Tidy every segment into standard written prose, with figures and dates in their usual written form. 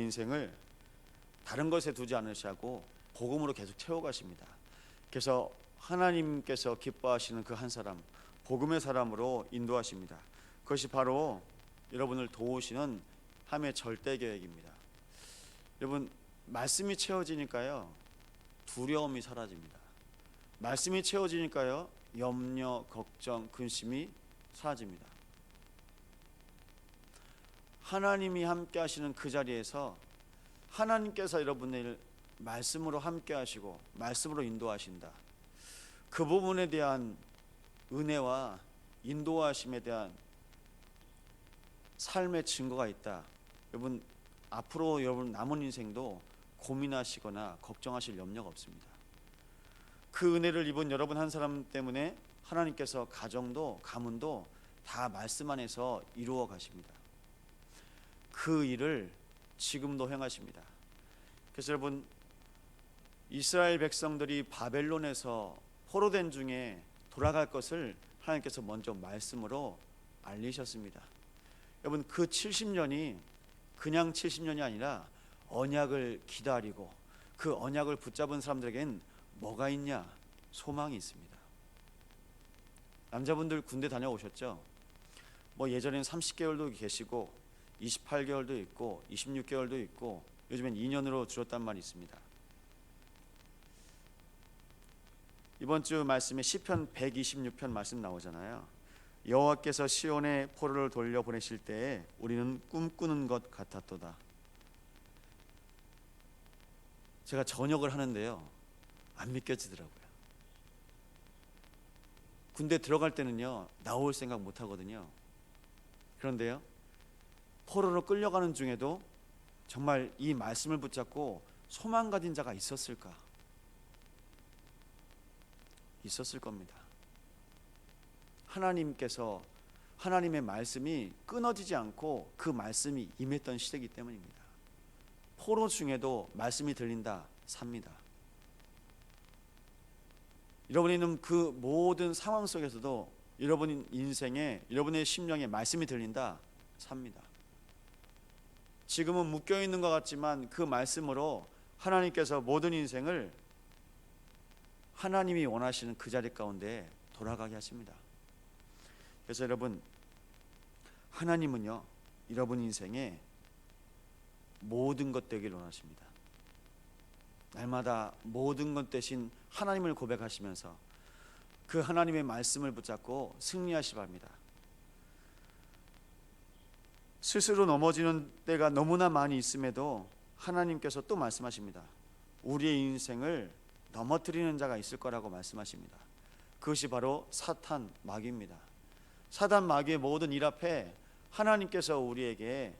인생을 다른 것에 두지 않으시고 복음으로 계속 채워가십니다. 그래서 하나님께서 기뻐하시는 그 한 사람, 복음의 사람으로 인도하십니다. 그것이 바로 여러분을 도우시는 하나님의 절대 계획입니다. 여러분, 말씀이 채워지니까요, 두려움이 사라집니다. 말씀이 채워지니까요, 염려, 걱정, 근심이 사라집니다. 하나님이 함께 하시는 그 자리에서 하나님께서 여러분을 말씀으로 함께 하시고 말씀으로 인도하신다. 그 부분에 대한 은혜와 인도하심에 대한 삶의 증거가 있다. 여러분, 앞으로 여러분 남은 인생도 고민하시거나 걱정하실 염려가 없습니다. 그 은혜를 입은 여러분 한 사람 때문에 하나님께서 가정도 가문도 다 말씀 안에서 이루어 가십니다. 그 일을 지금도 행하십니다. 그래서 여러분, 이스라엘 백성들이 바벨론에서 포로된 중에 돌아갈 것을 하나님께서 먼저 말씀으로 알리셨습니다. 여러분, 그 70년이 그냥 70년이 아니라 언약을 기다리고 그 언약을 붙잡은 사람들에겐 뭐가 있냐? 소망이 있습니다. 남자분들 군대 다녀오셨죠? 예전엔 30개월도 계시고 28개월도 있고 26개월도 있고 요즘엔 2년으로 줄었단 말이 있습니다. 이번 주 말씀에 시편 126편 말씀 나오잖아요. 여호와께서 시온에 포로를 돌려보내실 때에 우리는 꿈꾸는 것 같았도다. 제가 전역을 하는데요, 안 믿겨지더라고요. 군대 들어갈 때는요, 나올 생각 못 하거든요. 그런데요, 포로로 끌려가는 중에도 정말 이 말씀을 붙잡고 소망 가진 자가 있었을까? 있었을 겁니다. 하나님께서 하나님의 말씀이 끊어지지 않고 그 말씀이 임했던 시대이기 때문입니다. 포로 중에도 말씀이 들린다, 삽니다. 여러분이 있는 그 모든 상황 속에서도 여러분 인생에, 여러분의 심령에 말씀이 들린다, 삽니다. 지금은 묶여있는 것 같지만 그 말씀으로 하나님께서 모든 인생을 하나님이 원하시는 그 자리 가운데 돌아가게 하십니다. 그래서 여러분, 하나님은요, 여러분 인생에 모든 것 되기를 원하십니다. 날마다 모든 것 대신 하나님을 고백하시면서 그 하나님의 말씀을 붙잡고 승리하시 바랍니다. 스스로 넘어지는 때가 너무나 많이 있음에도 하나님께서 또 말씀하십니다. 우리의 인생을 넘어뜨리는 자가 있을 거라고 말씀하십니다. 그것이 바로 사탄, 마귀입니다. 사단, 마귀의 모든 일 앞에 하나님께서 우리에게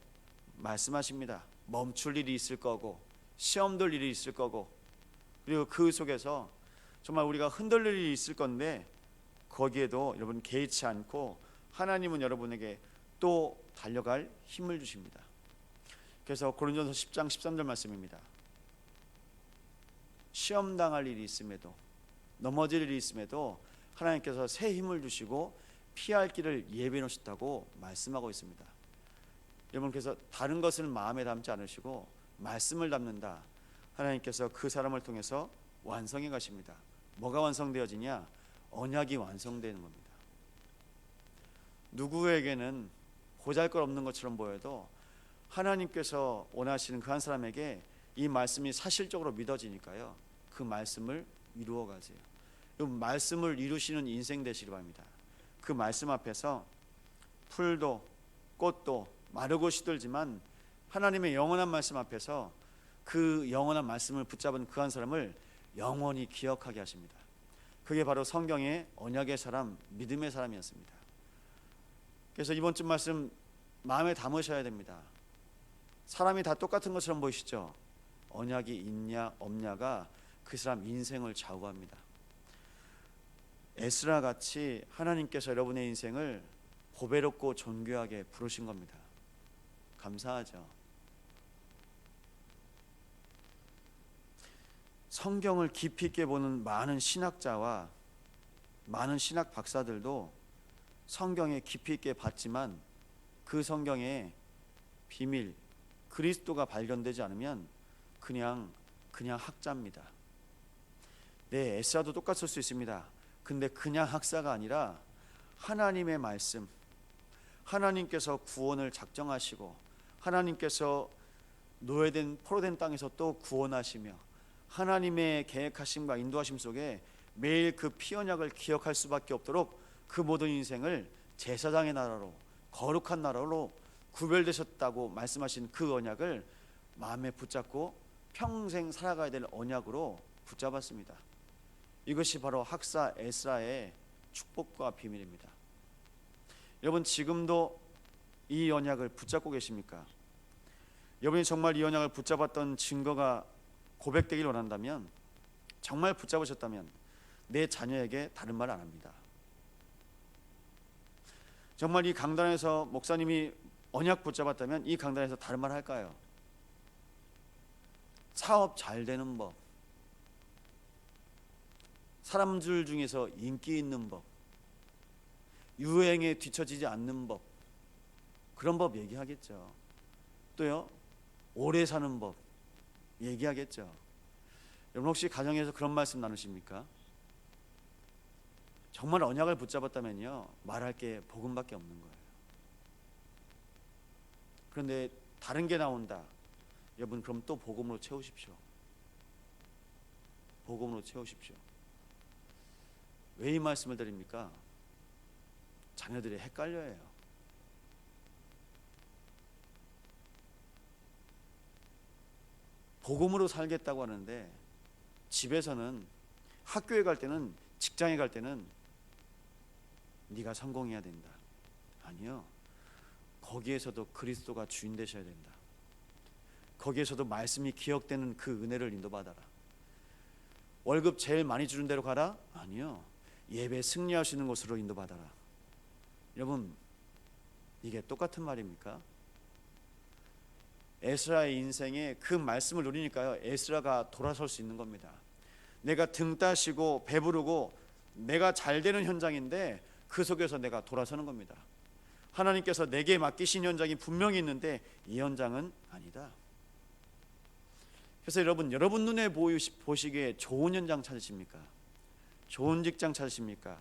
말씀하십니다. 멈출 일이 있을 거고 시험될 일이 있을 거고, 그리고 그 속에서 정말 우리가 흔들릴 일이 있을 건데 거기에도 여러분 개의치 않고 하나님은 여러분에게 또 달려갈 힘을 주십니다. 그래서 고린도전서 10장 13절 말씀입니다. 시험 당할 일이 있음에도, 넘어질 일이 있음에도 하나님께서 새 힘을 주시고 피할 길을 예비해 놓으셨다고 말씀하고 있습니다. 여러분, 그래서 다른 것을 마음에 담지 않으시고 말씀을 담는다. 하나님께서 그 사람을 통해서 완성해 가십니다. 뭐가 완성되어지냐? 언약이 완성되는 겁니다. 누구에게는 보잘것없는 것처럼 보여도 하나님께서 원하시는 그 한 사람에게 이 말씀이 사실적으로 믿어지니까요, 그 말씀을 이루어 가세요. 말씀을 이루시는 인생 되시기 바랍니다. 그 말씀 앞에서 풀도 꽃도 마르고 시들지만 하나님의 영원한 말씀 앞에서 그 영원한 말씀을 붙잡은 그 한 사람을 영원히 기억하게 하십니다. 그게 바로 성경의 언약의 사람, 믿음의 사람이었습니다. 그래서 이번 주 말씀 마음에 담으셔야 됩니다. 사람이 다 똑같은 것처럼 보이시죠? 언약이 있냐 없냐가 그 사람 인생을 좌우합니다. 에스라 같이 하나님께서 여러분의 인생을 보배롭고 존귀하게 부르신 겁니다. 감사하죠. 성경을 깊이 있게 보는 많은 신학자와 많은 신학 박사들도 성경에 깊이 있게 봤지만 그 성경의 비밀, 그리스도가 발견되지 않으면 그냥 학자입니다. 네, 에스라도 똑같을 수 있습니다. 근데 그냥 학사가 아니라 하나님의 말씀, 하나님께서 구원을 작정하시고 하나님께서 노예된 포로된 땅에서 또 구원하시며 하나님의 계획하심과 인도하심 속에 매일 그 피 언약을 기억할 수밖에 없도록 그 모든 인생을 제사장의 나라로, 거룩한 나라로 구별되셨다고 말씀하신 그 언약을 마음에 붙잡고 평생 살아가야 될 언약으로 붙잡았습니다. 이것이 바로 학사 에스라의 축복과 비밀입니다. 여러분, 지금도 이 언약을 붙잡고 계십니까? 여러분이 정말 이 언약을 붙잡았던 증거가 고백되길 원한다면, 정말 붙잡으셨다면 내 자녀에게 다른 말 안 합니다. 정말 이 강단에서 목사님이 언약 붙잡았다면 이 강단에서 다른 말 할까요? 사업 잘 되는 법, 사람들 중에서 인기 있는 법, 유행에 뒤처지지 않는 법, 그런 법 얘기하겠죠. 또요, 오래 사는 법 얘기하겠죠. 여러분, 혹시 가정에서 그런 말씀 나누십니까? 정말 언약을 붙잡았다면요, 말할 게 복음밖에 없는 거예요. 그런데 다른 게 나온다. 여러분, 그럼 또 복음으로 채우십시오. 복음으로 채우십시오. 왜 이 말씀을 드립니까? 자녀들이 헷갈려해요. 복음으로 살겠다고 하는데 집에서는, 학교에 갈 때는, 직장에 갈 때는 네가 성공해야 된다. 아니요. 거기에서도 그리스도가 주인 되셔야 된다. 거기에서도 말씀이 기억되는 그 은혜를 인도받아라. 월급 제일 많이 주는 대로 가라? 아니요. 예배 승리하시는 곳으로 인도받아라. 여러분, 이게 똑같은 말입니까? 에스라의 인생에 그 말씀을 누리니까요, 에스라가 돌아설 수 있는 겁니다. 내가 등 따시고 배부르고 내가 잘 되는 현장인데 그 속에서 내가 돌아서는 겁니다. 하나님께서 내게 맡기신 현장이 분명히 있는데 이 현장은 아니다. 그래서 여러분 눈에 보시기에 좋은 현장 찾으십니까? 좋은 직장 찾으십니까?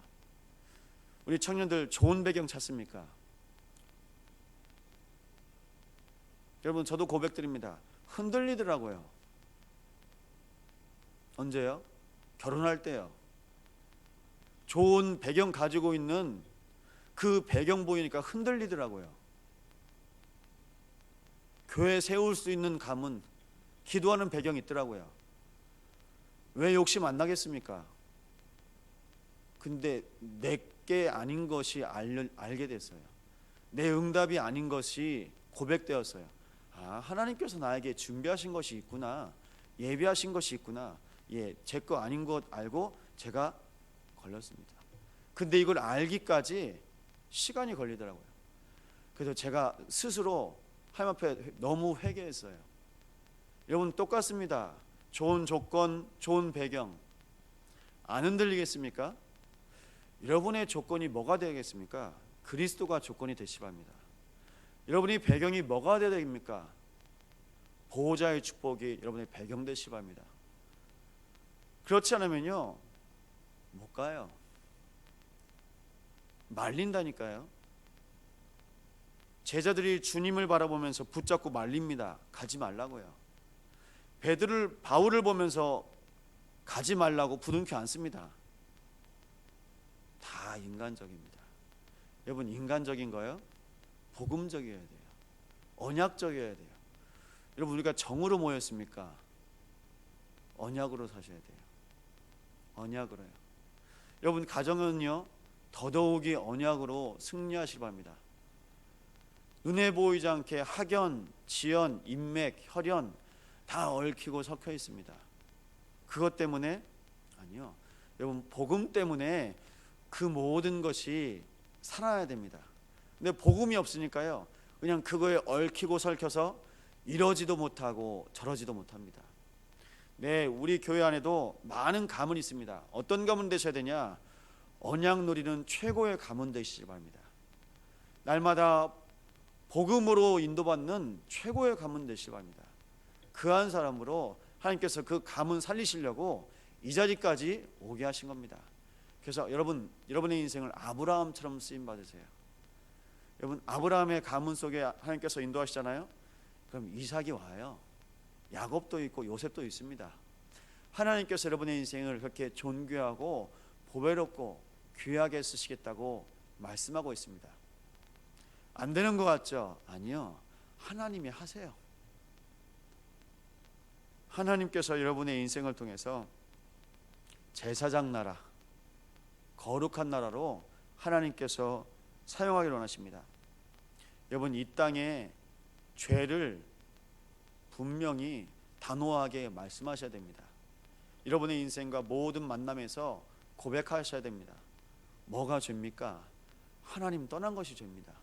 우리 청년들 좋은 배경 찾습니까? 여러분, 저도 고백드립니다. 흔들리더라고요. 언제요? 결혼할 때요. 좋은 배경 가지고 있는 그 배경 보이니까 흔들리더라고요. 교회 세울 수 있는 가문, 기도하는 배경이 있더라고요. 왜 욕심 안 나겠습니까? 근데 내게 아닌 것이 알게 됐어요. 내 응답이 아닌 것이 고백되었어요. 아, 하나님께서 나에게 준비하신 것이 있구나, 예비하신 것이 있구나. 예, 제 거 아닌 것 알고 제가 걸렸습니다. 근데 이걸 알기까지 시간이 걸리더라고요. 그래서 제가 스스로 하나님 앞에 너무 회개했어요. 여러분, 똑같습니다. 좋은 조건, 좋은 배경 안 흔들리겠습니까? 여러분의 조건이 뭐가 되겠습니까? 그리스도가 조건이 되시 바랍니다. 여러분이 배경이 뭐가 되어야 됩니까? 보호자의 축복이 여러분의 배경 되시 바랍니다. 그렇지 않으면요, 못 가요. 말린다니까요. 제자들이 주님을 바라보면서 붙잡고 말립니다. 가지 말라고요. 바울을 보면서 가지 말라고 부둥켜 안습니다. 다 인간적입니다. 여러분, 인간적인 거요? 복음적이어야 돼요. 언약적이어야 돼요. 여러분, 우리가 정으로 모였습니까? 언약으로 사셔야 돼요. 언약으로요. 여러분, 가정은요, 더더욱이 언약으로 승리하시기 바랍니다. 눈에 보이지 않게 학연, 지연, 인맥, 혈연 다 얽히고 섞여 있습니다. 그것 때문에 아니요. 여러분, 복음 때문에 그 모든 것이 살아야 됩니다. 근데 복음이 없으니까요, 그냥 그거에 얽히고 설켜서 이러지도 못하고 저러지도 못합니다. 네, 우리 교회 안에도 많은 가문이 있습니다. 어떤 가문 되셔야 되냐? 언약 누리는 최고의 가문 되시기 바랍니다. 날마다 복음으로 인도받는 최고의 가문 되시기 바랍니다. 그 한 사람으로 하나님께서 그 가문 살리시려고 이 자리까지 오게 하신 겁니다. 그래서 여러분의 인생을 아브라함처럼 쓰임 받으세요. 여러분, 아브라함의 가문 속에 하나님께서 인도하시잖아요. 그럼 이삭이 와요. 야곱도 있고 요셉도 있습니다. 하나님께서 여러분의 인생을 그렇게 존귀하고 보배롭고 귀하게 쓰시겠다고 말씀하고 있습니다. 안 되는 것 같죠? 아니요, 하나님이 하세요. 하나님께서 여러분의 인생을 통해서 제사장 나라, 거룩한 나라로 하나님께서 사용하기를 원하십니다. 여러분, 이 땅에 죄를 분명히 단호하게 말씀하셔야 됩니다. 여러분의 인생과 모든 만남에서 고백하셔야 됩니다. 뭐가 죄입니까? 하나님 떠난 것이 죄입니다.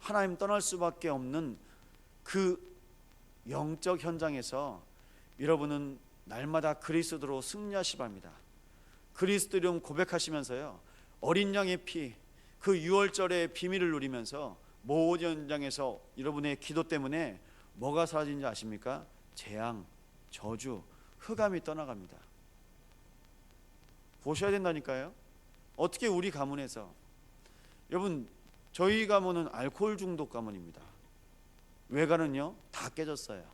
하나님 떠날 수밖에 없는 그 영적 현장에서 여러분은 날마다 그리스도로 승리하시기 바랍니다. 그리스도 이름 고백하시면서요, 어린 양의 피, 그 유월절의 비밀을 누리면서 모든 현장에서 여러분의 기도 때문에 뭐가 사라진지 아십니까? 재앙, 저주, 흑암이 떠나갑니다. 보셔야 된다니까요. 어떻게 우리 가문에서, 여러분, 저희 가문은 알코올 중독 가문입니다. 외가는요 다 깨졌어요.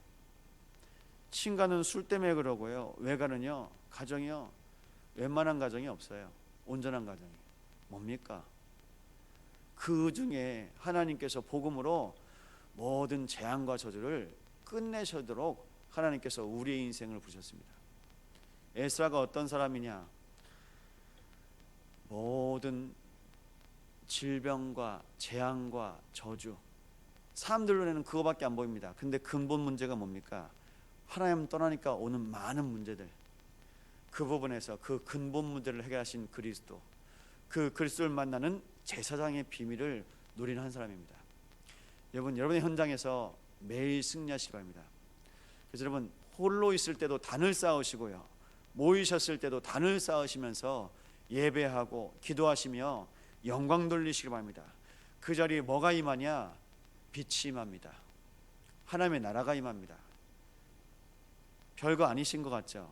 친가는 술 때문에 그러고요, 외가는요 가정이요 웬만한 가정이 없어요. 온전한 가정이 뭡니까? 그 중에 하나님께서 복음으로 모든 재앙과 저주를 끝내시도록 하나님께서 우리의 인생을 부르셨습니다. 에스라가 어떤 사람이냐? 모든 질병과 재앙과 저주, 사람들 눈에는 그거밖에 안 보입니다. 근데 근본 문제가 뭡니까? 하나님 떠나니까 오는 많은 문제들, 그 부분에서 그 근본 문제를 해결하신 그리스도, 그 그리스도를 만나는 제사장의 비밀을 누리는 한 사람입니다. 여러분의 현장에서 매일 승리하시기 바랍니다. 그래서 여러분, 홀로 있을 때도 단을 쌓으시고요, 모이셨을 때도 단을 쌓으시면서 예배하고 기도하시며 영광 돌리시기 바랍니다. 그 자리에 뭐가 임하냐? 빛이 임합니다. 하나님의 나라가 임합니다. 별거 아니신 것 같죠?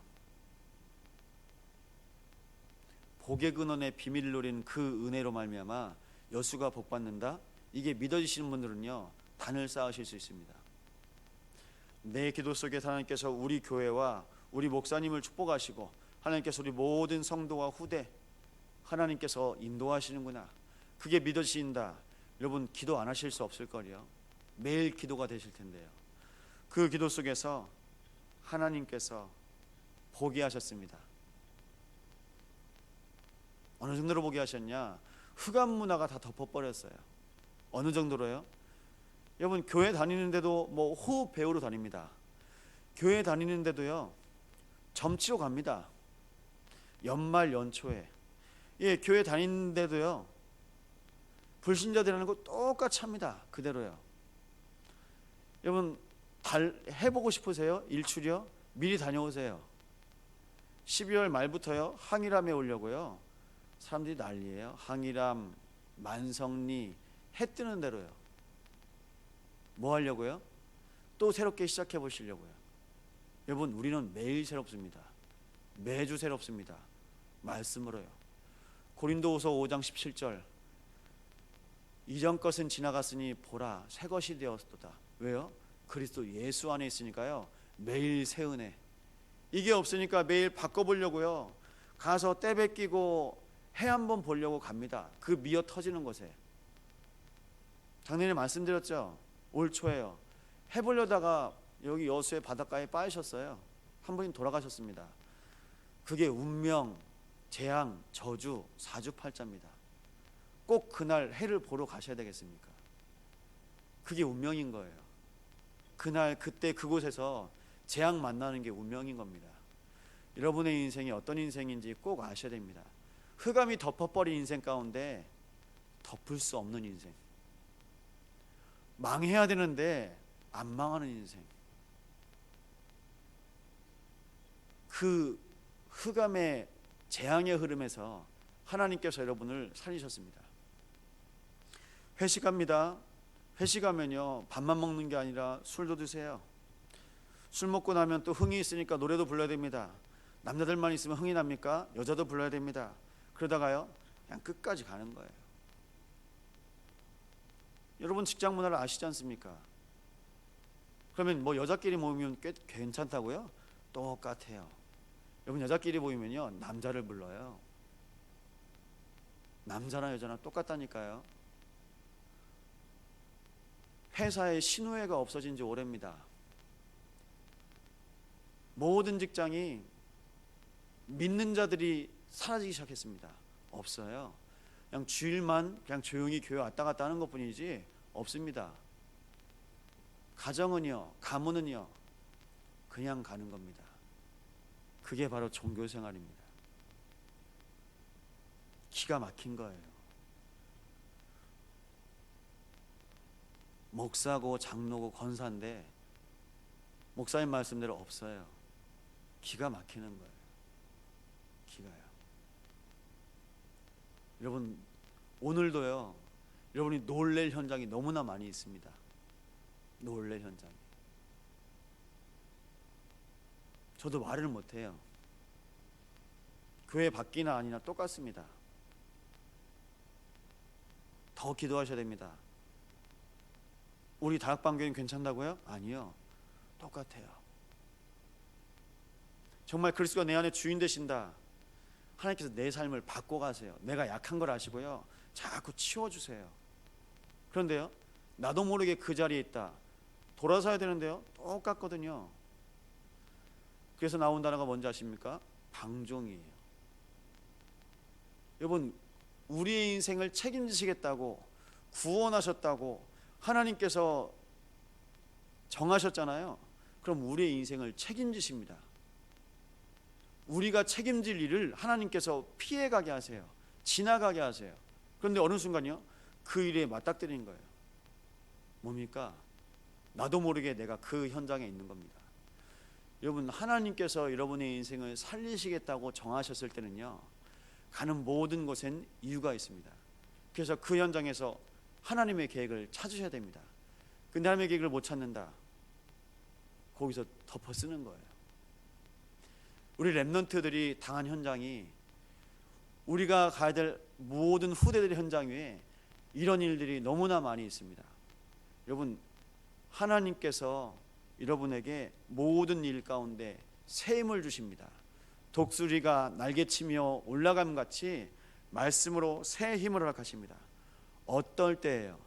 복의 근원의 비밀을 누린 그 은혜로 말미암아 여수가 복받는다, 이게 믿어지시는 분들은요 단을 쌓으실 수 있습니다. 내 기도 속에 하나님께서 우리 교회와 우리 목사님을 축복하시고 하나님께서 우리 모든 성도와 후대 하나님께서 인도하시는구나, 그게 믿어지신다. 여러분, 기도 안 하실 수 없을 거예요. 매일 기도가 되실 텐데요. 그 기도 속에서 하나님께서 보게 하셨습니다. 어느 정도로 보게 하셨냐? 흑암 문화가 다 덮어버렸어요. 어느 정도로요? 여러분, 교회 다니는데도 뭐 호흡 배우러 다닙니다. 교회 다니는데도요 점치러 갑니다. 연말 연초에 교회 다니는데도요 불신자들이라는 거 똑같이 합니다. 그대로요. 여러분, 해보고 싶으세요? 일출이요? 미리 다녀오세요. 12월 말부터요 항일암에 오려고요 사람들이 난리예요. 항일암, 만성리, 해 뜨는 대로요. 뭐 하려고요? 또 새롭게 시작해 보시려고요. 여러분, 우리는 매일 새롭습니다. 매주 새롭습니다. 말씀으로요. 고린도후서 5장 17절, 이전 것은 지나갔으니 보라 새 것이 되었도다. 왜요? 그리스도 예수 안에 있으니까요 매일 새 은혜. 이게 없으니까 매일 바꿔보려고요 가서 때 뺏기고 해 한번 보려고 갑니다. 그 미어 터지는 곳에. 작년에 말씀드렸죠. 올 초에요 해보려다가 여기 여수의 바닷가에 빠지셨어요. 한 분이 돌아가셨습니다. 그게 운명, 재앙, 저주, 사주팔자입니다. 꼭 그날 해를 보러 가셔야 되겠습니까? 그게 운명인 거예요. 그날 그때 그곳에서 재앙 만나는 게 운명인 겁니다. 여러분의 인생이 어떤 인생인지 꼭 아셔야 됩니다. 흑암이 덮어버린 인생 가운데 덮을 수 없는 인생, 망해야 되는데 안 망하는 인생, 그 흑암의 재앙의 흐름에서 하나님께서 여러분을 살리셨습니다. 회식합니다. 회식하면요 밥만 먹는 게 아니라 술도 드세요. 술 먹고 나면 또 흥이 있으니까 노래도 불러야 됩니다. 남자들만 있으면 흥이 납니까? 여자도 불러야 됩니다. 그러다가요 그냥 끝까지 가는 거예요. 여러분 직장 문화를 아시지 않습니까? 그러면 뭐 여자끼리 모이면 꽤 괜찮다고요? 똑같아요. 여러분 여자끼리 모이면요 남자를 불러요. 남자나 여자나 똑같다니까요. 회사에 신우회가 없어진 지 오래입니다. 모든 직장이 믿는 자들이 사라지기 시작했습니다. 없어요. 그냥 주일만 그냥 조용히 교회 왔다 갔다 하는 것뿐이지 없습니다. 가정은요, 가문은요, 그냥 가는 겁니다. 그게 바로 종교 생활입니다. 기가 막힌 거예요. 목사고 장로고 권사인데 목사님 말씀대로 없어요. 기가 막히는 거예요. 기가요. 여러분 오늘도요 여러분이 놀랄 현장이 너무나 많이 있습니다. 놀랄 현장이. 저도 말을 못해요. 교회 밖이나 아니나 똑같습니다. 더 기도하셔야 됩니다. 우리 다락방교회는 괜찮다고요? 아니요. 똑같아요. 정말 그리스도가 내 안에 주인 되신다. 하나님께서 내 삶을 바꿔가세요. 내가 약한 걸 아시고요 자꾸 치워주세요. 그런데요 나도 모르게 그 자리에 있다. 돌아서야 되는데요 똑같거든요. 그래서 나온 단어가 뭔지 아십니까? 방종이에요. 여러분 우리의 인생을 책임지시겠다고 구원하셨다고 하나님께서 정하셨잖아요. 그럼 우리의 인생을 책임지십니다. 우리가 책임질 일을 하나님께서 피해가게 하세요. 지나가게 하세요. 그런데 어느 순간요 그 일에 맞닥뜨리는 거예요. 뭡니까? 나도 모르게 내가 그 현장에 있는 겁니다. 여러분 하나님께서 여러분의 인생을 살리시겠다고 정하셨을 때는요 가는 모든 곳엔 이유가 있습니다. 그래서 그 현장에서 하나님의 계획을 찾으셔야 됩니다. 근데 하나님의 계획을 못 찾는다. 거기서 덮어 쓰는 거예요. 우리 렘넌트들이 당한 현장이 우리가 가야 될 모든 후대들의 현장 위에 이런 일들이 너무나 많이 있습니다. 여러분 하나님께서 여러분에게 모든 일 가운데 새 힘을 주십니다. 독수리가 날개치며 올라감 같이 말씀으로 새 힘을 허락하십니다. 어떨 때예요?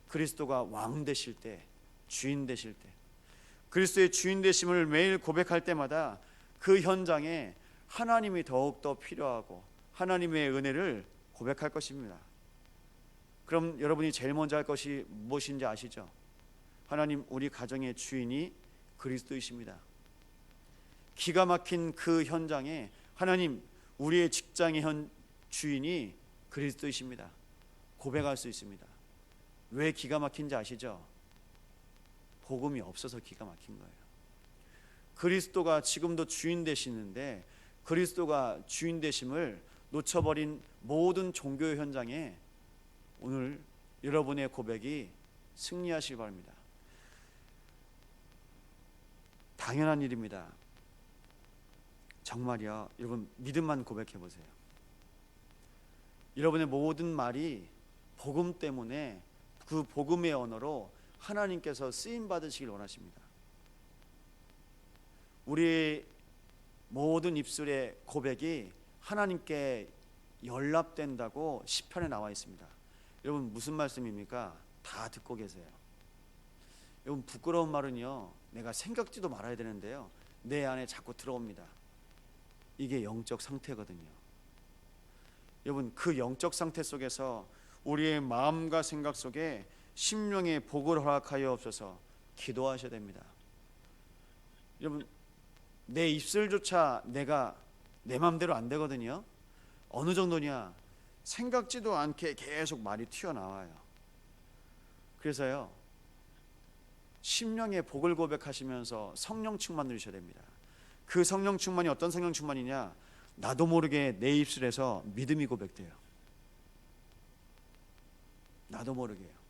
그리스도가 왕 되실 때, 주인 되실 때, 그리스도의 주인 되심을 매일 고백할 때마다 그 현장에 하나님이 더욱더 필요하고 하나님의 은혜를 고백할 것입니다. 그럼 여러분이 제일 먼저 할 것이 무엇인지 아시죠? 하나님 우리 가정의 주인이 그리스도이십니다. 기가 막힌 그 현장에 하나님 우리의 직장의 주인이 그리스도이십니다. 고백할 수 있습니다. 왜 기가 막힌지 아시죠? 복음이 없어서 기가 막힌 거예요. 그리스도가 지금도 주인 되시는데 그리스도가 주인 되심을 놓쳐버린 모든 종교 현장에 오늘 여러분의 고백이 승리하시기 바랍니다. 당연한 일입니다. 정말이요. 여러분 믿음만 고백해 보세요. 여러분의 모든 말이 복음 때문에 그 복음의 언어로 하나님께서 쓰임 받으시길 원하십니다. 우리 모든 입술의 고백이 하나님께 연락된다고 시편에 나와 있습니다. 여러분 무슨 말씀입니까? 다 듣고 계세요. 여러분 부끄러운 말은요 내가 생각지도 말아야 되는데요 내 안에 자꾸 들어옵니다. 이게 영적 상태거든요. 여러분 그 영적 상태 속에서 우리의 마음과 생각 속에 심령의 복을 허락하여 없어서 기도하셔야 됩니다. 여러분 내 입술조차 내가 내 마음대로 안 되거든요. 어느 정도냐? 생각지도 않게 계속 말이 튀어나와요. 그래서요 심령의 복을 고백하시면서 성령 충만 누리셔야 됩니다. 그 성령 충만이 어떤 성령 충만이냐? 나도 모르게 내 입술에서 믿음이 고백돼요. 나도 모르게요.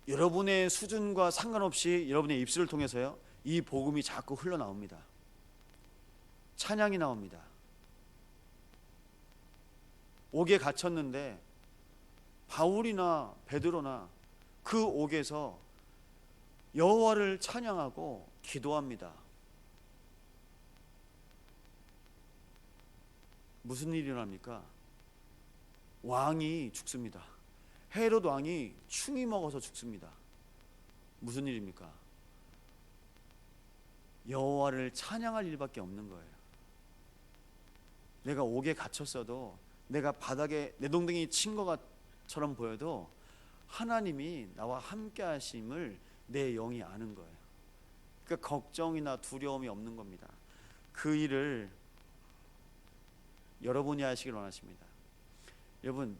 여러분의 수준과 상관없이 여러분의 입술을 통해서요, 이 복음이 자꾸 흘러나옵니다. 찬양이 나옵니다. 옥에 갇혔는데 바울이나 베드로나 그 옥에서 여호와를 찬양하고 기도합니다. 무슨 일이 일어납니까? 왕이 죽습니다. 헤롯 왕이 충이 먹어서 죽습니다. 무슨 일입니까? 여호와를 찬양할 일밖에 없는 거예요. 내가 옥에 갇혔어도, 내가 바닥에 내동댕이 친 것처럼 보여도 하나님이 나와 함께 하심을 내 영이 아는 거예요. 그러니까 걱정이나 두려움이 없는 겁니다. 그 일을 여러분이 하시길 원하십니다. 여러분,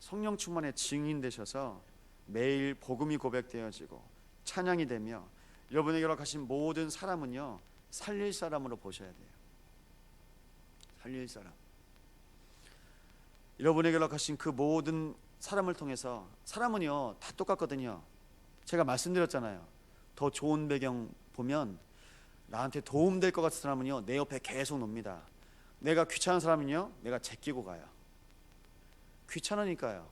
성령 충만의 증인 되셔서 매일 복음이 고백되어지고 찬양이 되며 여러분에게 허락하신 모든 사람은요, 살릴 사람으로 보셔야 돼요. 살릴 사람. 여러분에게 허락하신 그 모든 사람을 통해서, 사람은요 다 똑같거든요. 제가 말씀드렸잖아요. 더 좋은 배경 보면 나한테 도움될 것 같은 사람은요 내 옆에 계속 놉니다. 내가 귀찮은 사람은요 내가 제끼고 가요. 귀찮으니까요.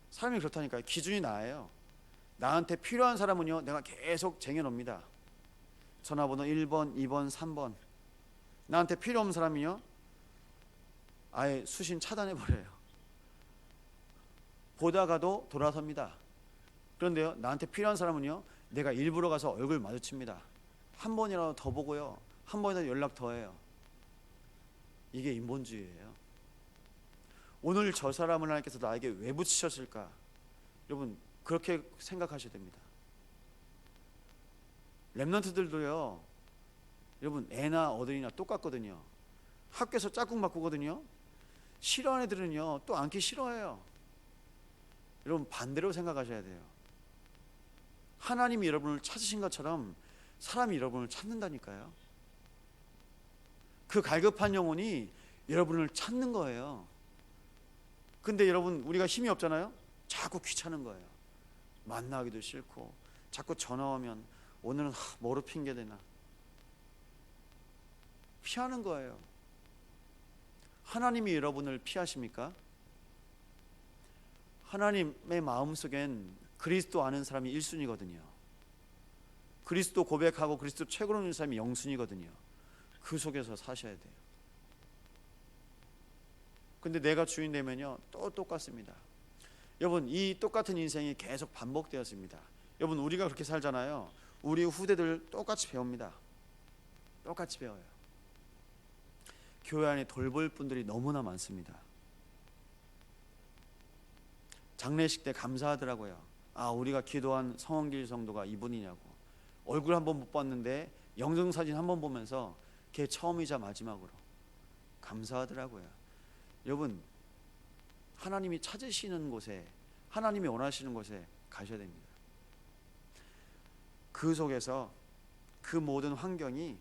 사람이 그렇다니까요. 기준이 나예요. 나한테 필요한 사람은요 내가 계속 쟁여놉니다. 전화번호 1번, 2번, 3번. 나한테 필요 없는 사람이요 아예 수신 차단해버려요. 보다가도 돌아섭니다. 그런데요 나한테 필요한 사람은요 내가 일부러 가서 얼굴 마주칩니다. 한 번이라도 더 보고요, 한 번이라도 연락 더 해요. 이게 인본주의예요. 오늘 저 사람을 하나님께서 나에게 왜 붙이셨을까? 여러분 그렇게 생각하셔야 됩니다. 렘넌트들도요, 여러분 애나 어른이나 똑같거든요. 학교에서 짝꿍 바꾸거든요. 싫어하는 애들은요 또 앉기 싫어해요. 여러분 반대로 생각하셔야 돼요. 하나님이 여러분을 찾으신 것처럼 사람이 여러분을 찾는다니까요. 그 갈급한 영혼이 여러분을 찾는 거예요. 근데 여러분 우리가 힘이 없잖아요. 자꾸 귀찮은 거예요. 만나기도 싫고 자꾸 전화 오면 오늘은 뭐로 핑계대나 피하는 거예요. 하나님이 여러분을 피하십니까? 하나님의 마음속엔 그리스도 아는 사람이 1순위거든요. 그리스도 고백하고 그리스도 최고로 있는 사람이 0순위거든요. 그 속에서 사셔야 돼요. 근데 내가 주인 되면요 또 똑같습니다. 여러분 이 똑같은 인생이 계속 반복되었습니다. 여러분 우리가 그렇게 살잖아요. 우리 후대들 똑같이 배웁니다. 똑같이 배워요. 교회 안에 돌볼 분들이 너무나 많습니다. 장례식 때 감사하더라고요. 아 우리가 기도한 성원길 성도가 이분이냐고. 얼굴 한번 못 봤는데 영정사진 한번 보면서 걔 처음이자 마지막으로 감사하더라고요. 여러분 하나님이 찾으시는 곳에, 하나님이 원하시는 곳에 가셔야 됩니다. 그 속에서 그 모든 환경이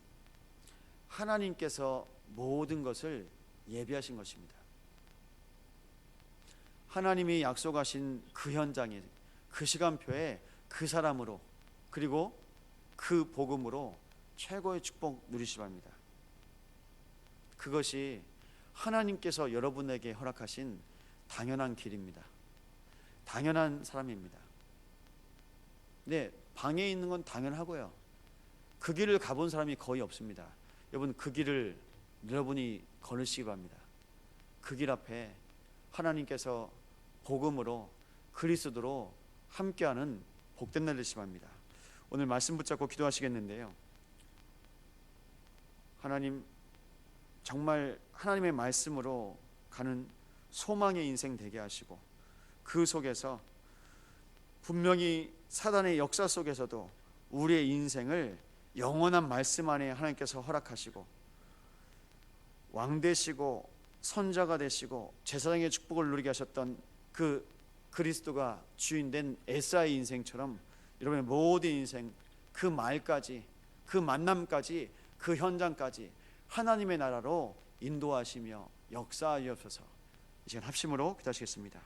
하나님께서 모든 것을 예비하신 것입니다. 하나님이 약속하신 그 현장에, 그 시간표에 그 사람으로, 그리고 그 복음으로 최고의 축복 누리시 바랍니다. 그것이 하나님께서 여러분에게 허락하신 당연한 길입니다. 당연한 사람입니다. 네, 방에 있는 건 당연하고요. 그 길을 가본 사람이 거의 없습니다. 여러분 그 길을 여러분이 걸으시기 바랍니다. 그 길 앞에 하나님께서 복음으로 그리스도로 함께하는 복된 날 되시기 바랍니다. 오늘 말씀 붙잡고 기도하시겠는데요. 하나님, 정말 하나님의 말씀으로 가는 소망의 인생 되게 하시고, 그 속에서 분명히 사단의 역사 속에서도 우리의 인생을 영원한 말씀 안에 하나님께서 허락하시고, 왕 되시고 선자가 되시고 제사장의 축복을 누리게 하셨던 그 그리스도가 주인된 에사의 인생처럼 여러분의 모든 인생, 그 말까지, 그 만남까지, 그 현장까지 하나님의 나라로 인도하시며 역사하시옵소서. 이 시간 합심으로 기도하시겠습니다.